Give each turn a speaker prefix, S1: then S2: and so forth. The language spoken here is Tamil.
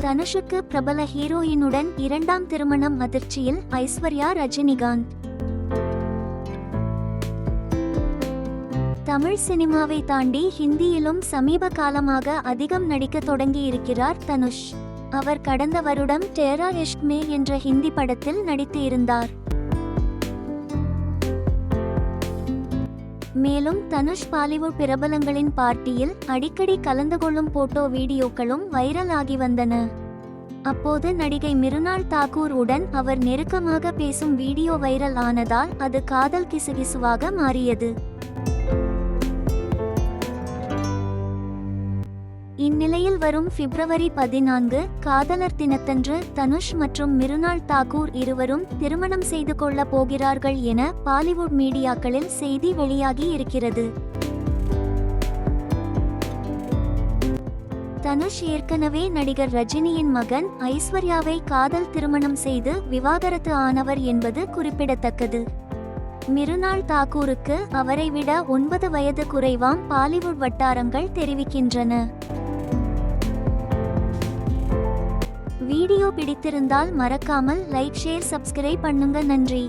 S1: தனுஷுக்கு பிரபல ஹீரோயினுடன் இரண்டாம் திருமணம் அதிர்ச்சியில் ஐஸ்வர்யா ரஜினிகாந்த். தமிழ் சினிமாவை தாண்டி ஹிந்தியிலும் சமீப காலமாக அதிகம் நடிக்க தொடங்கியிருக்கிறார் தனுஷ். அவர் கடந்த வருடம் டேரா இஷ்க் மே என்ற ஹிந்தி படத்தில் நடித்து இருந்தார். மேலும் தனுஷ் பாலிவுட் பிரபலங்களின் பார்ட்டியில் அடிக்கடி கலந்து கொள்ளும் போட்டோ வீடியோக்களும் வைரல் ஆகி வந்தன. அப்போது நடிகை மிருனால் தாக்கூர் உடன் அவர் நெருக்கமாக பேசும் வீடியோ வைரல் ஆனதால் அது காதல் கிசுகிசுவாக மாறியது. இந்நிலையில் வரும் பிப்ரவரி 14 காதலர் தினத்தன்று தனுஷ் மற்றும் மிருனால் தாக்கூர் இருவரும் திருமணம் செய்து கொள்ள போகிறார்கள் என பாலிவுட் மீடியாக்களில் செய்தி வெளியாகி இருக்கிறது. தனுஷ் ஏற்கனவே நடிகர் ரஜினியின் மகன் ஐஸ்வர்யாவை காதல் திருமணம் செய்து விவாகரத்து ஆனவர் என்பது குறிப்பிடத்தக்கது. மிருனால் தாக்கூருக்கு அவரை விட 9 வயது குறைவாம் பாலிவுட் வட்டாரங்கள் தெரிவிக்கின்றன. வீடியோ பிடித்திருந்தால் மறக்காமல் லைக், ஷேர், சப்ஸ்கிரைப் பண்ணுங்க. நன்றி.